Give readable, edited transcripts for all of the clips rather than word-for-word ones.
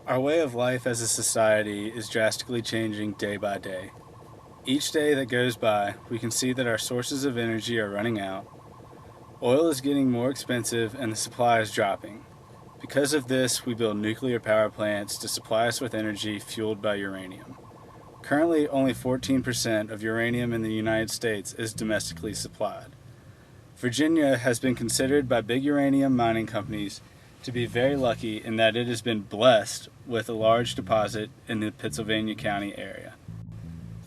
Our way of life as a society is drastically changing day by day. Each day that goes by, we can see that our sources of energy are running out. Oil is getting more expensive and the supply is dropping. Because of this, we build nuclear power plants to supply us with energy fueled by uranium. Currently, only 14% of uranium in the United States is domestically supplied. Virginia has been considered by big uranium mining companies to be very lucky in that it has been blessed with a large deposit in the Pittsylvania County area.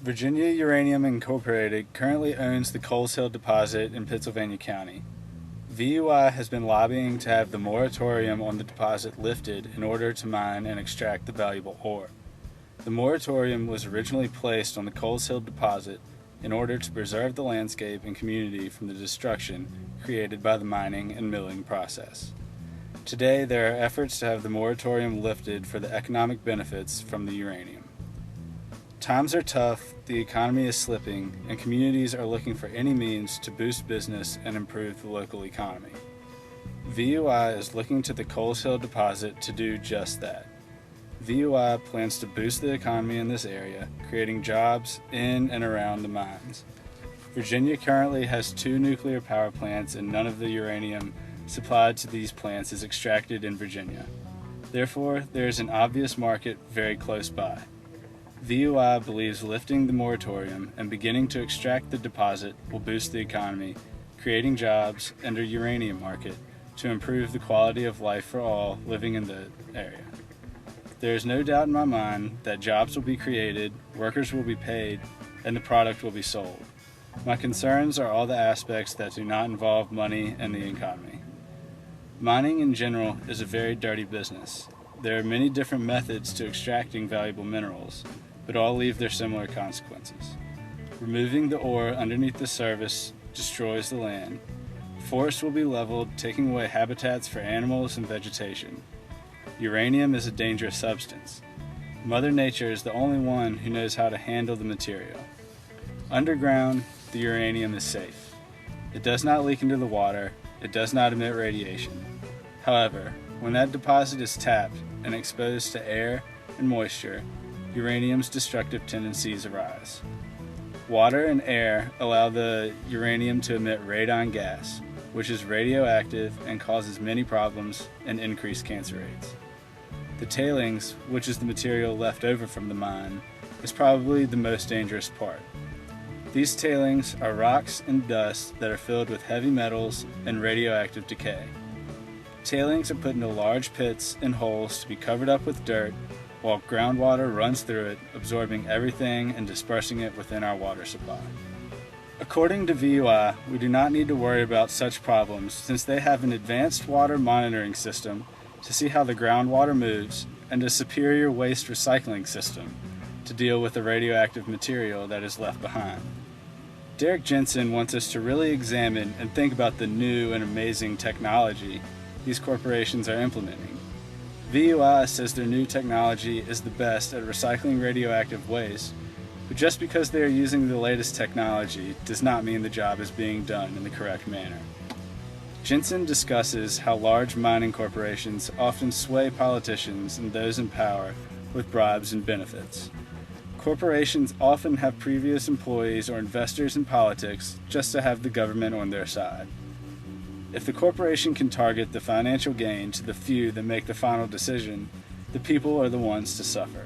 Virginia Uranium Incorporated currently owns the Coles Hill deposit in Pittsylvania County. VUI has been lobbying to have the moratorium on the deposit lifted in order to mine and extract the valuable ore. The moratorium was originally placed on the Coles Hill deposit in order to preserve the landscape and community from the destruction created by the mining and milling process. Today, there are efforts to have the moratorium lifted for the economic benefits from the uranium. Times are tough, the economy is slipping, and communities are looking for any means to boost business and improve the local economy. VUI is looking to the Coles Hill deposit to do just that. VUI plans to boost the economy in this area, creating jobs in and around the mines. Virginia currently has 2 nuclear power plants and none of the uranium supplied to these plants is extracted in Virginia. Therefore, there is an obvious market very close by. VUI believes lifting the moratorium and beginning to extract the deposit will boost the economy, creating jobs and a uranium market to improve the quality of life for all living in the area. There is no doubt in my mind that jobs will be created, workers will be paid, and the product will be sold. My concerns are all the aspects that do not involve money and the economy. Mining in general is a very dirty business. There are many different methods to extracting valuable minerals, but all leave their similar consequences. Removing the ore underneath the surface destroys the land. Forests will be leveled, taking away habitats for animals and vegetation. Uranium is a dangerous substance. Mother Nature is the only one who knows how to handle the material. Underground, the uranium is safe. It does not leak into the water, it does not emit radiation. However, when that deposit is tapped and exposed to air and moisture, uranium's destructive tendencies arise. Water and air allow the uranium to emit radon gas, which is radioactive and causes many problems and increased cancer rates. The tailings, which is the material left over from the mine, is probably the most dangerous part. These tailings are rocks and dust that are filled with heavy metals and radioactive decay. Tailings are put into large pits and holes to be covered up with dirt, while groundwater runs through it, absorbing everything and dispersing it within our water supply. According to VUI, we do not need to worry about such problems since they have an advanced water monitoring system to see how the groundwater moves and a superior waste recycling system to deal with the radioactive material that is left behind. Derek Jensen wants us to really examine and think about the new and amazing technology these corporations are implementing. VUI says their new technology is the best at recycling radioactive waste, but just because they are using the latest technology does not mean the job is being done in the correct manner. Jensen discusses how large mining corporations often sway politicians and those in power with bribes and benefits. Corporations often have previous employees or investors in politics just to have the government on their side. If the corporation can target the financial gain to the few that make the final decision, the people are the ones to suffer.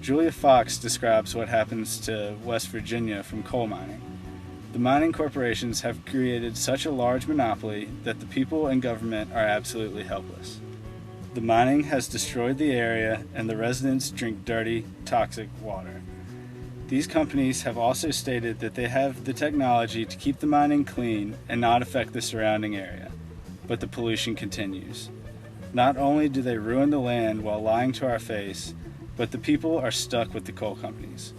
Julia Fox describes what happens to West Virginia from coal mining. The mining corporations have created such a large monopoly that the people and government are absolutely helpless. The mining has destroyed the area and the residents drink dirty, toxic water. These companies have also stated that they have the technology to keep the mining clean and not affect the surrounding area, but the pollution continues. Not only do they ruin the land while lying to our face, but the people are stuck with the coal companies.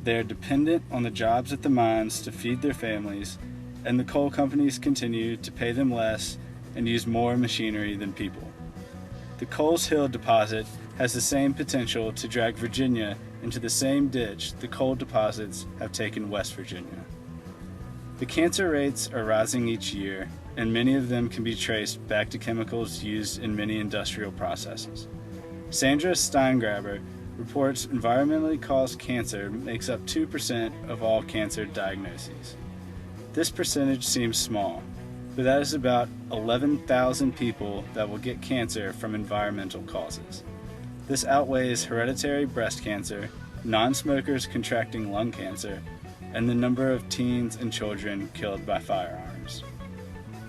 They are dependent on the jobs at the mines to feed their families, and the coal companies continue to pay them less and use more machinery than people. The Coles Hill deposit has the same potential to drag Virginia into the same ditch the coal deposits have taken West Virginia. The cancer rates are rising each year, and many of them can be traced back to chemicals used in many industrial processes. Sandra Steingraber reports environmentally caused cancer makes up 2% of all cancer diagnoses. This percentage seems small, but that is about 11,000 people that will get cancer from environmental causes. This outweighs hereditary breast cancer, non-smokers contracting lung cancer, and the number of teens and children killed by firearms.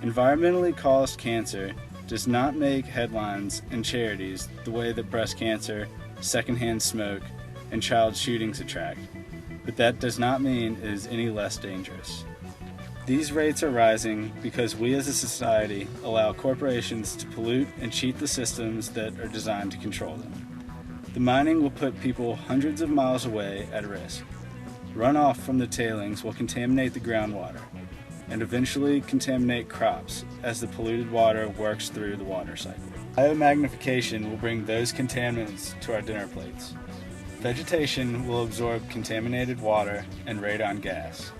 Environmentally caused cancer does not make headlines in charities the way that breast cancer, secondhand smoke, and child shootings attract, but that does not mean it is any less dangerous. These rates are rising because we as a society allow corporations to pollute and cheat the systems that are designed to control them. The mining will put people hundreds of miles away at risk. Runoff from the tailings will contaminate the groundwater and eventually contaminate crops as the polluted water works through the water cycle. Biomagnification will bring those contaminants to our dinner plates. Vegetation will absorb contaminated water and radon gas.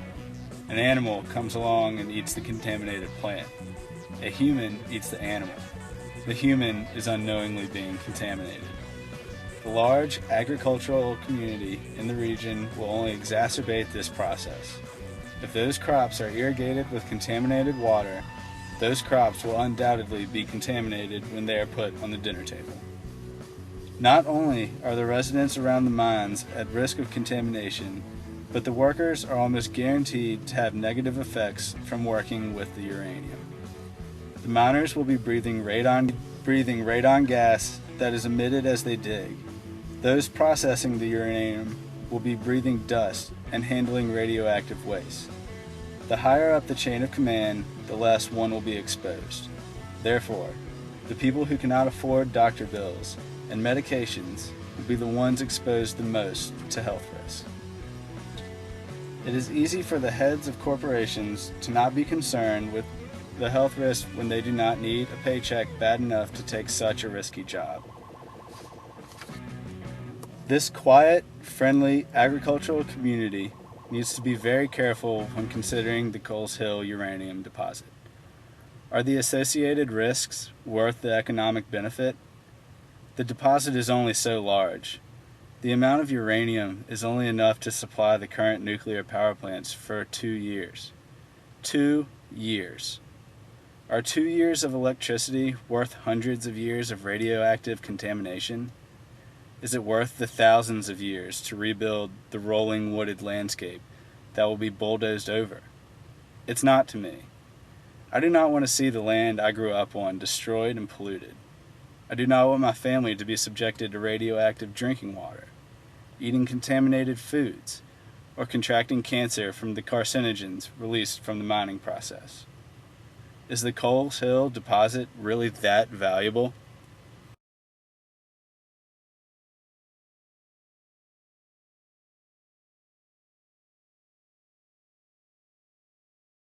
An animal comes along and eats the contaminated plant. A human eats the animal. The human is unknowingly being contaminated. The large agricultural community in the region will only exacerbate this process. If those crops are irrigated with contaminated water, those crops will undoubtedly be contaminated when they are put on the dinner table. Not only are the residents around the mines at risk of contamination, but the workers are almost guaranteed to have negative effects from working with the uranium. The miners will be breathing radon gas that is emitted as they dig. Those processing the uranium will be breathing dust and handling radioactive waste. The higher up the chain of command, the less one will be exposed. Therefore, the people who cannot afford doctor bills and medications will be the ones exposed the most to health risks. It is easy for the heads of corporations to not be concerned with the health risks when they do not need a paycheck bad enough to take such a risky job. This quiet, friendly agricultural community needs to be very careful when considering the Coles Hill uranium deposit. Are the associated risks worth the economic benefit? The deposit is only so large. The amount of uranium is only enough to supply the current nuclear power plants for 2 years. 2 years. Are 2 years of electricity worth hundreds of years of radioactive contamination? Is it worth the thousands of years to rebuild the rolling wooded landscape that will be bulldozed over? It's not to me. I do not want to see the land I grew up on destroyed and polluted. I do not want my family to be subjected to radioactive drinking water, eating contaminated foods, or contracting cancer from the carcinogens released from the mining process. Is the Coles Hill deposit really that valuable?